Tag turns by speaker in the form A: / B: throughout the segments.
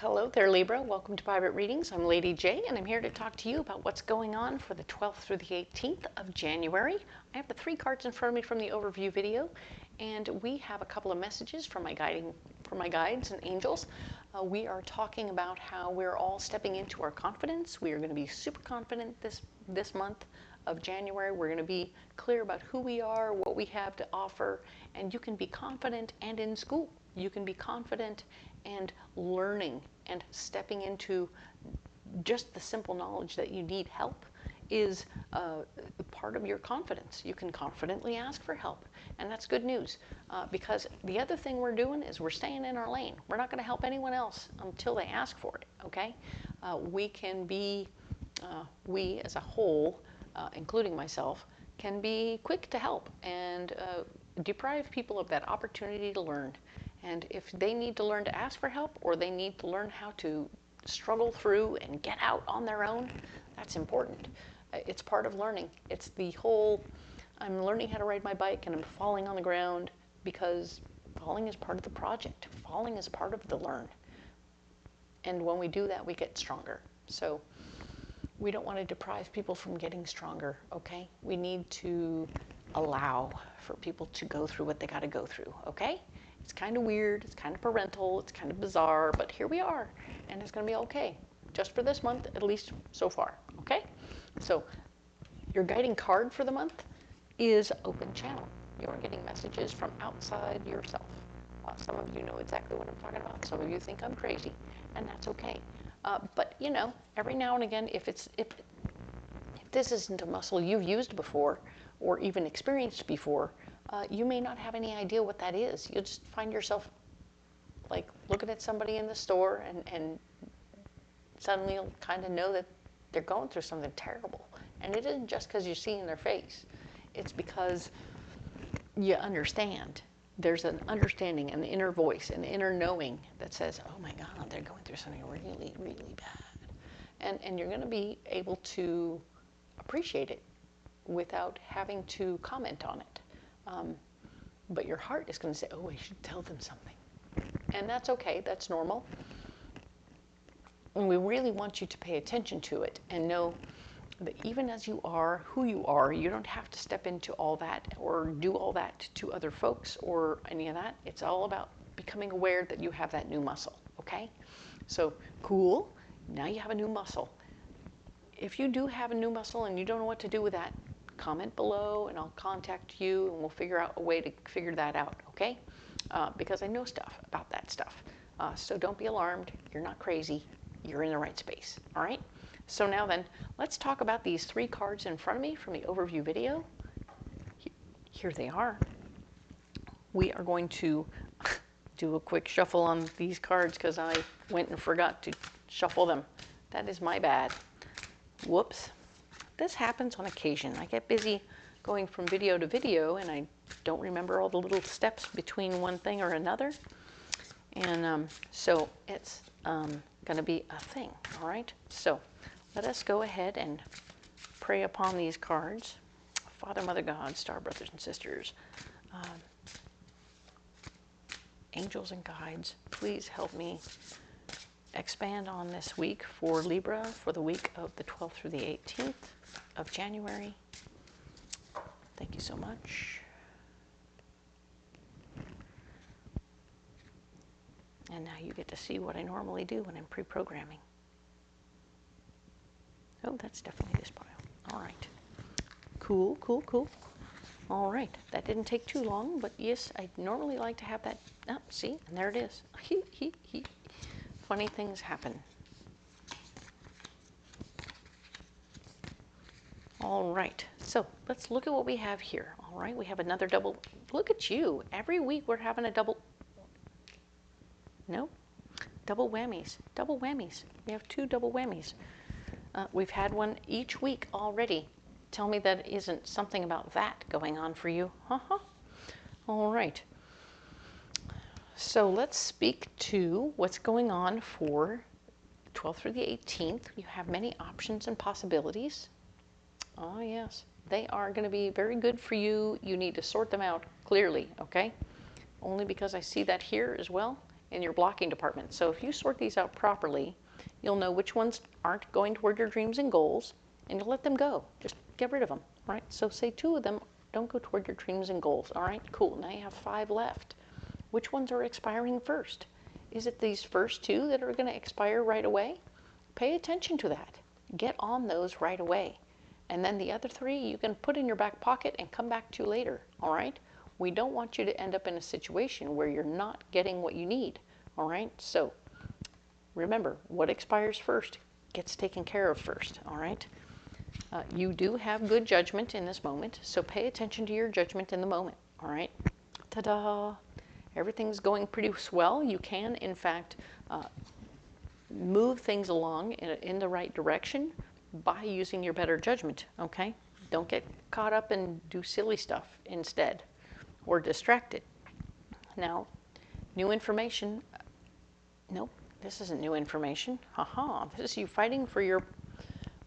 A: Hello there, Libra. Welcome to Private Readings. I'm Lady J, and I'm here to talk to you about what's going on for the 12th through the 18th of January. I have the 3 cards in front of me from the overview video, and we have a couple of messages from my guides and angels. We are talking about how we're all stepping into our confidence. We are going to be super confident this month of January. We're going to be clear about who we are, what we have to offer, and you can be confident and in school. You can be confident and learning and stepping into just the simple knowledge that you need help is part of your confidence. You can confidently ask for help, and that's good news because the other thing we're doing is we're staying in our lane. We're not going to help anyone else until they ask for it, okay? We can be, we as a whole, including myself, can be quick to help and deprive people of that opportunity to learn. And if they need to learn to ask for help, or they need to learn how to struggle through and get out on their own, that's important. It's part of learning. It's the whole, I'm learning how to ride my bike and I'm falling on the ground, because falling is part of the project. Falling is part of the learn. And when we do that, we get stronger. So we don't want to deprive people from getting stronger, okay? We need to allow for people to go through what they got to go through, okay? It's kind of weird, it's kind of parental, it's kind of bizarre, but here we are, and it's going to be okay, just for this month, at least so far, okay? So your guiding card for the month is open channel. You're getting messages from outside yourself. Some of you know exactly what I'm talking about. Some of you think I'm crazy, and that's okay. But you know, every now and again, if this isn't a muscle you've used before or even experienced before, you may not have any idea what that is. You'll just find yourself like looking at somebody in the store and suddenly you'll kind of know that they're going through something terrible. And it isn't just because you're seeing their face. It's because you understand. There's an understanding, an inner voice, an inner knowing that says, oh my God, they're going through something really, really bad. And you're going to be able to appreciate it without having to comment on it. But your heart is going to say, oh, I should tell them something. And that's okay. That's normal. And we really want you to pay attention to it and know that even as you are who you are, you don't have to step into all that or do all that to other folks or any of that. It's all about becoming aware that you have that new muscle, okay? So, cool. Now you have a new muscle. If you do have a new muscle and you don't know what to do with that, comment below and I'll contact you and we'll figure out a way to figure that out, okay? Because I know stuff about that stuff. So don't be alarmed. You're not crazy. You're in the right space, all right? So now then, let's talk about these 3 cards in front of me from the overview video. Here they are. We are going to do a quick shuffle on these cards because I went and forgot to shuffle them. That is my bad. Whoops. This happens on occasion. I get busy going from video to video and I don't remember all the little steps between one thing or another. And so it's going to be a thing, all right? So let us go ahead and pray upon these cards. Father, Mother, God, star brothers and sisters, angels and guides, please help me expand on this week for Libra for the week of the 12th through the 18th of January. Thank you so much. And now you get to see what I normally do when I'm pre-programming. Oh, that's definitely this pile. All right. Cool, cool, cool. All right. That didn't take too long, but yes, I normally like to have that. Oh, see? And there it is. Funny things happen. All right, so let's look at what we have here. All right, we have another double. Look at you. Every week we're having a double. No, double whammies. Double whammies. We have 2 double whammies. We've had one each week already. Tell me that isn't something about that going on for you. All right. So let's speak to what's going on for 12th through the 18th. You have many options and possibilities. Oh, yes. They are going to be very good for you. You need to sort them out clearly, okay? Only because I see that here as well. in your blocking department. So if you sort these out properly, you'll know which ones aren't going toward your dreams and goals, and you'll let them go. Just get rid of them, right? So say 2 of them don't go toward your dreams and goals. All right, cool. Now you have 5 left. Which ones are expiring first? Is it these first 2 that are going to expire right away? Pay attention to that. Get on those right away. And then the other 3 you can put in your back pocket and come back to later, all right? We don't want you to end up in a situation where you're not getting what you need, all right? So remember, what expires first gets taken care of first, all right? You do have good judgment in this moment, so pay attention to your judgment in the moment, all right? Ta-da! Everything's going pretty swell. You can, in fact, move things along in the right direction by using your better judgment, okay? Don't get caught up and do silly stuff instead, or distracted. Now, new information. Nope, this isn't new information. Haha, this is you fighting for your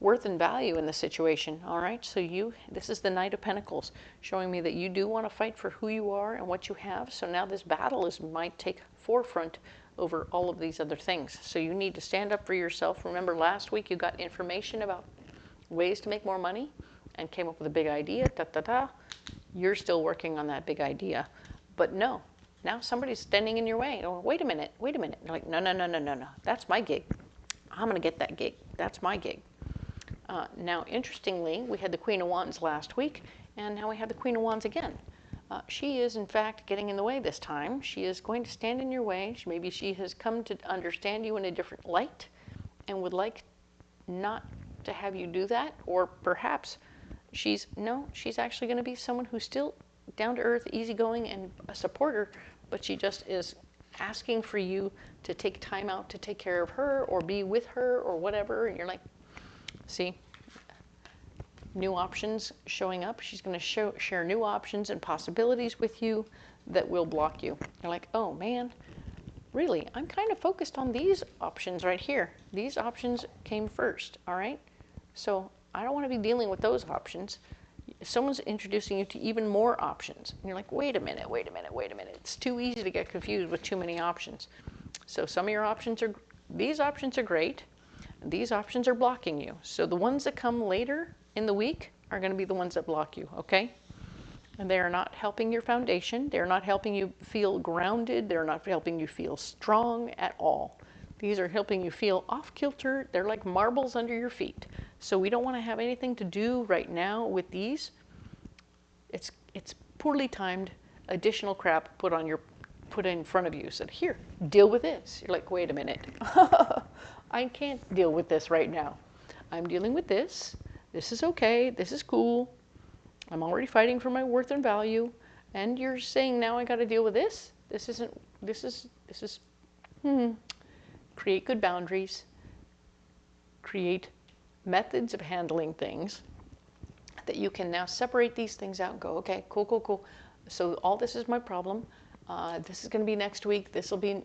A: worth and value in the situation, all right? So this is the Knight of Pentacles, showing me that you do want to fight for who you are and what you have. So now this battle might take forefront over all of these other things. So you need to stand up for yourself. Remember last week you got information about ways to make more money and came up with a big idea, You're still working on that big idea. But no, now somebody's standing in your way. Oh, wait a minute. You're like, no. That's my gig. I'm going to get that gig. That's my gig. Now, interestingly, we had the Queen of Wands last week, and now we have the Queen of Wands again. She is, in fact, getting in the way this time. She is going to stand in your way. Maybe she has come to understand you in a different light and would like not to have you do that. Or perhaps she's actually going to be someone who's still down to earth, easygoing, and a supporter, but she just is asking for you to take time out to take care of her or be with her or whatever. And you're like, see, new options showing up. She's going to share new options and possibilities with you that will block you. You're like, oh man, really, I'm kind of focused on these options right here. These options came first, all right? So I don't want to be dealing with those options. Someone's introducing you to even more options. And you're like, wait a minute. It's too easy to get confused with too many options. So some of your options these options are great. These options are blocking you. So the ones that come later in the week are going to be the ones that block you, okay? And they are not helping your foundation. They're not helping you feel grounded. They're not helping you feel strong at all. These are helping you feel off-kilter. They're like marbles under your feet. So we don't want to have anything to do right now with these. It's poorly timed additional crap put in front of you. Said, here, deal with this. You're like, wait a minute. I can't deal with this right now. I'm dealing with this. This is okay. This is cool. I'm already fighting for my worth and value. And you're saying now I got to deal with this? This is, create good boundaries. Create methods of handling things that you can now separate these things out and go, okay, cool. So all this is my problem. This is going to be next week. This will be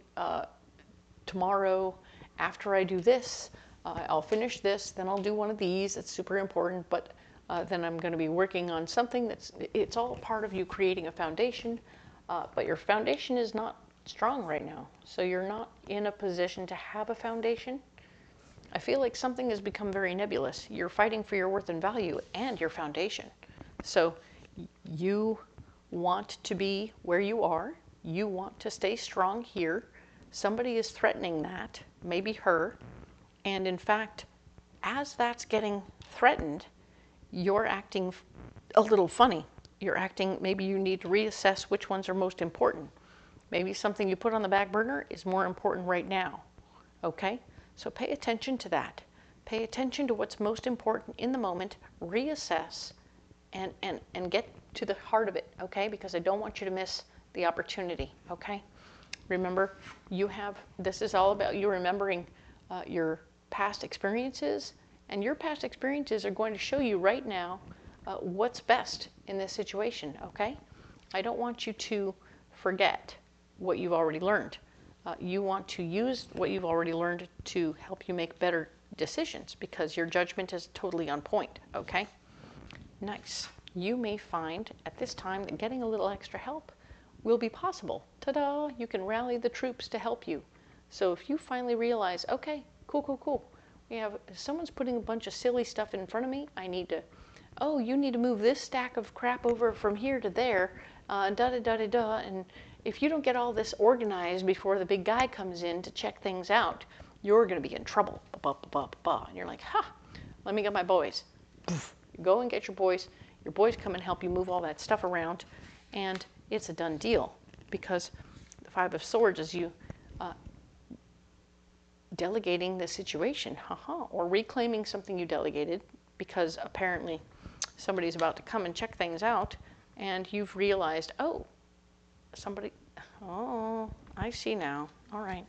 A: tomorrow. After I do this, I'll finish this. Then I'll do one of these. It's super important. But then I'm going to be working on something it's all part of you creating a foundation. But your foundation is not strong right now. So you're not in a position to have a foundation. I feel like something has become very nebulous. You're fighting for your worth and value and your foundation. So you want to be where you are. You want to stay strong here. Somebody is threatening that, maybe her. And in fact, as that's getting threatened, you're acting a little funny. You're acting, maybe you need to reassess which ones are most important. Maybe something you put on the back burner is more important right now. Okay? So pay attention to that. Pay attention to what's most important in the moment, reassess, and get to the heart of it, okay? Because I don't want you to miss the opportunity, okay? Remember, this is all about you remembering your past experiences, and your past experiences are going to show you right now what's best in this situation, okay? I don't want you to forget what you've already learned. You want to use what you've already learned to help you make better decisions because your judgment is totally on point, okay? Nice. You may find at this time that getting a little extra help will be possible. ta-da, you can rally the troops to help you. So if you finally realize, okay, cool. Someone's putting a bunch of silly stuff in front of me, I need to, oh, you need to move this stack of crap over from here to there, da-da-da-da-da, and if you don't get all this organized before the big guy comes in to check things out, you're going to be in trouble. And you're like, let me get my boys. You go and get your boys. Your boys come and help you move all that stuff around, and it's a done deal, because the Five of Swords is you delegating the situation, or reclaiming something you delegated, because apparently somebody's about to come and check things out, and you've realized, oh, I see now. All right.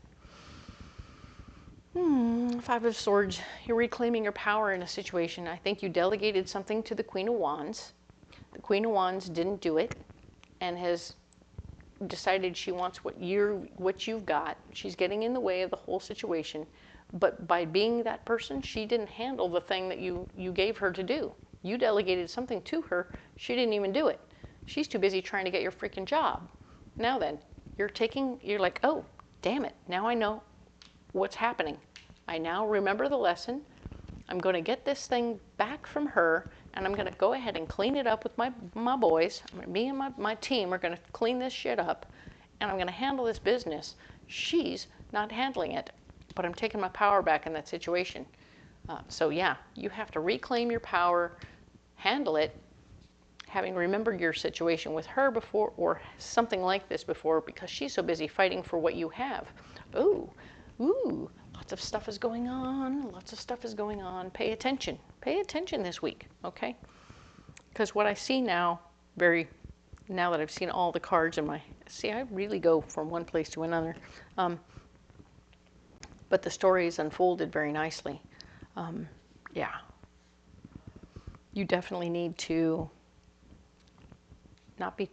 A: Five of Swords, you're reclaiming your power in a situation. I think you delegated something to the Queen of Wands. The Queen of Wands didn't do it and has decided she wants what you've got. She's getting in the way of the whole situation. But by being that person, she didn't handle the thing that you gave her to do. You delegated something to her. She didn't even do it. She's too busy trying to get your freaking job. Now then, you're like, oh, damn it. Now I know what's happening. I now remember the lesson. I'm going to get this thing back from her, and I'm going to go ahead and clean it up with my boys. Me and my team are going to clean this shit up, and I'm going to handle this business. She's not handling it, but I'm taking my power back in that situation. So yeah, you have to reclaim your power, handle it, having remembered your situation with her before, or something like this before, because she's so busy fighting for what you have. Ooh, lots of stuff is going on. Pay attention. Pay attention this week, okay? Because what I see now, now that I've seen all the cards in I really go from one place to another. But the story is unfolded very nicely. Yeah. You definitely need to not be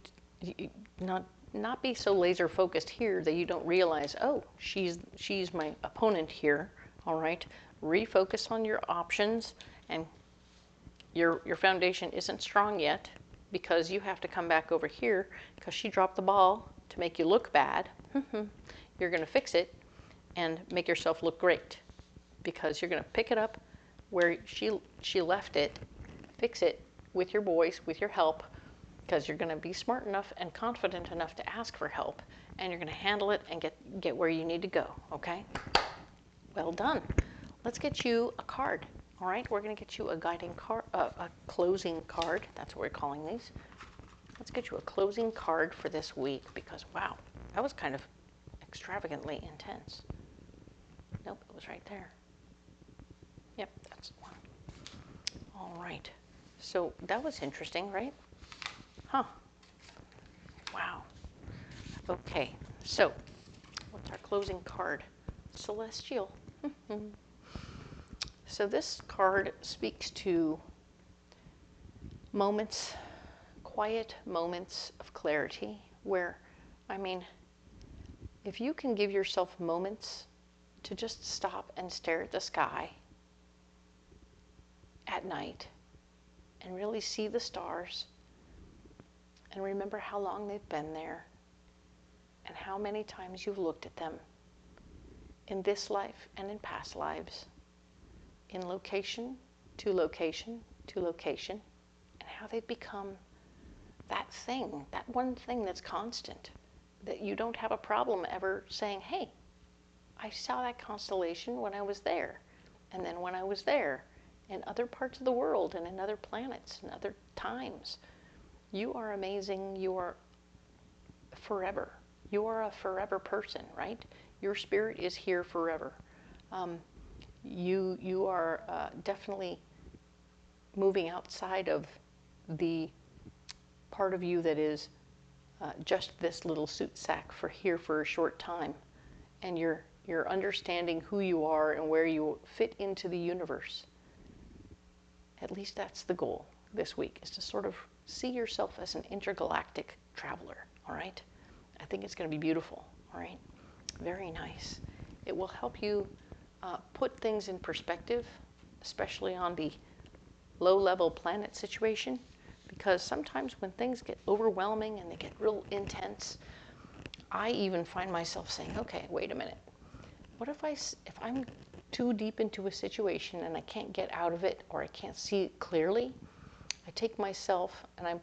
A: so laser focused here that you don't realize, oh, she's my opponent here. All right, refocus on your options, and your foundation isn't strong yet, because you have to come back over here because she dropped the ball to make you look bad. You're going to fix it and make yourself look great, because you're going to pick it up where she left it, fix it with your boys, with your help, because you're going to be smart enough and confident enough to ask for help, and you're going to handle it and get where you need to go, okay? Well done. Let's get you a card, all right? We're going to get you a guiding card, a closing card. That's what we're calling these. Let's get you a closing card for this week, because, wow, that was kind of extravagantly intense. Nope, it was right there. Yep, that's the one. All right. So that was interesting, right? Huh. Wow. Okay, so what's our closing card? Celestial. So this card speaks to moments, quiet moments of clarity, where, if you can give yourself moments to just stop and stare at the sky at night and really see the stars, and remember how long they've been there and how many times you've looked at them in this life and in past lives, in location to location to location, and how they've become that thing, that one thing that's constant, that you don't have a problem ever saying, hey, I saw that constellation when I was there, and then when I was there in other parts of the world and in other planets and other times. You are amazing. You are forever. You are a forever person, right? Your spirit is here forever. You are definitely moving outside of the part of you that is just this little suit sack for a short time, and you're understanding who you are and where you fit into the universe. At least that's the goal this week, is to sort of see yourself as an intergalactic traveler, all right? I think it's going to be beautiful, all right? Very nice. It will help you put things in perspective, especially on the low-level planet situation, because sometimes when things get overwhelming and they get real intense, I even find myself saying, okay, wait a minute. What if I'm too deep into a situation and I can't get out of it, or I can't see it clearly? I take myself and I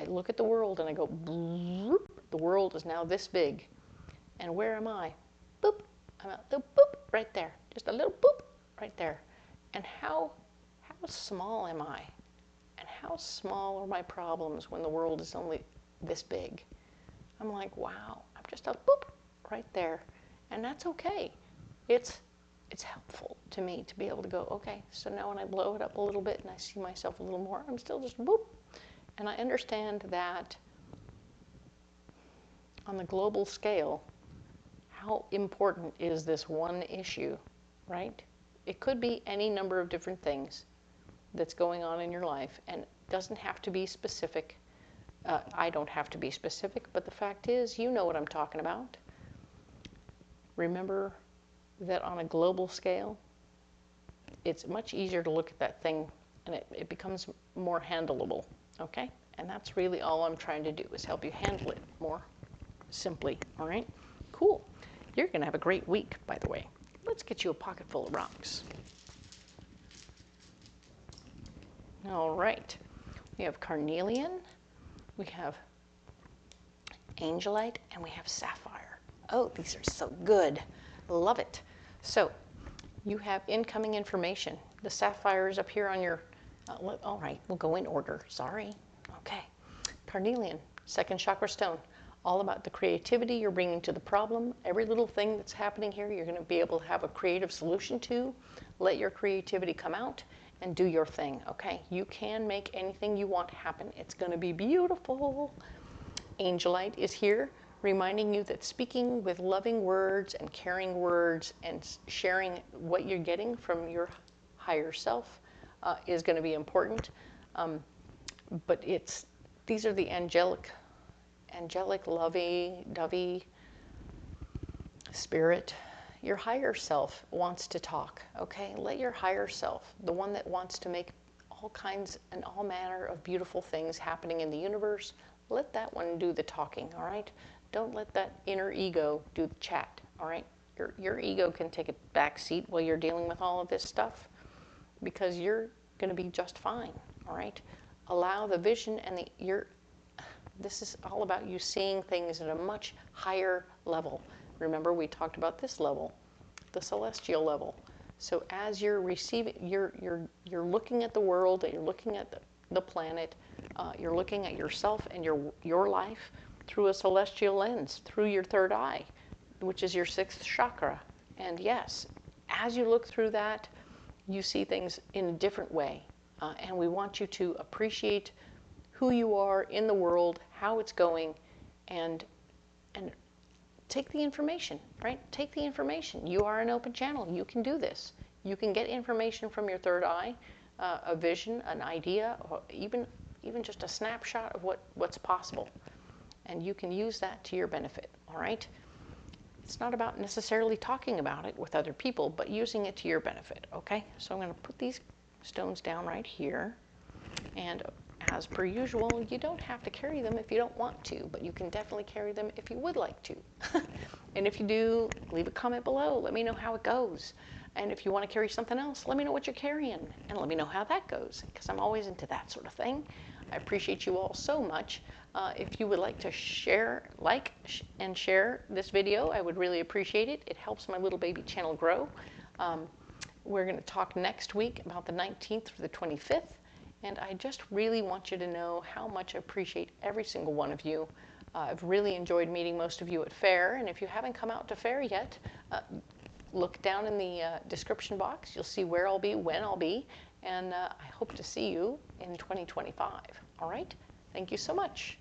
A: look at the world and I go, bloop, the world is now this big. And where am I? Boop, I'm a little boop right there. Just a little boop right there. And how small am I? And how small are my problems when the world is only this big? I'm like, wow, I'm just a boop right there. And that's okay. It's helpful to me to be able to go, okay, so now when I blow it up a little bit and I see myself a little more, I'm still just boop. And I understand that on the global scale, how important is this one issue, right? It could be any number of different things that's going on in your life, and it doesn't have to be specific. I don't have to be specific, but the fact is, you know what I'm talking about. Remember that on a global scale, it's much easier to look at that thing and it becomes more handleable, okay? And that's really all I'm trying to do, is help you handle it more simply, all right? Cool. You're going to have a great week, by the way. Let's get you a pocket full of rocks. All right. We have carnelian, we have angelite, and we have sapphire. Oh, these are so good. Love it. So you have incoming information. The sapphire is up here on your, all right, we'll go in order. Sorry. Okay. Carnelian, second chakra stone. All about the creativity you're bringing to the problem. Every little thing that's happening here, you're going to be able to have a creative solution to. Let your creativity come out and do your thing, okay? You can make anything you want happen. It's going to be beautiful. Angelite is here, reminding you that speaking with loving words and caring words and sharing what you're getting from your higher self is going to be important. But these are the angelic, lovey-dovey spirit. Your higher self wants to talk, okay? Let your higher self, the one that wants to make all kinds and all manner of beautiful things happening in the universe, let that one do the talking, all right? Don't let that inner ego do the chat, all right? Your ego can take a back seat while you're dealing with all of this stuff, because you're going to be just fine, all right? Allow the vision and this is all about you seeing things at a much higher level. Remember, we talked about this level, the celestial level. So as you're receiving, you're looking at the world, you're looking at the planet, you're looking at yourself and your life through a celestial lens, through your third eye, which is your sixth chakra. And yes, as you look through that, you see things in a different way. And we want you to appreciate who you are in the world, how it's going, and take the information, right? Take the information. You are an open channel. You can do this. You can get information from your third eye, a vision, an idea, or even just a snapshot of what's possible. And you can use that to your benefit, all right? It's not about necessarily talking about it with other people, but using it to your benefit, okay? So I'm going to put these stones down right here. And as per usual, you don't have to carry them if you don't want to, but you can definitely carry them if you would like to. And if you do, leave a comment below. Let me know how it goes. And if you want to carry something else, let me know what you're carrying, and let me know how that goes, because I'm always into that sort of thing. I appreciate you all so much. If you would like to share, and share this video, I would really appreciate it. It helps my little baby channel grow. We're going to talk next week about the 19th through the 25th. And I just really want you to know how much I appreciate every single one of you. I've really enjoyed meeting most of you at Faire. And if you haven't come out to Faire yet, look down in the description box. You'll see where I'll be, when I'll be. And I hope to see you in 2025. All right? Thank you so much.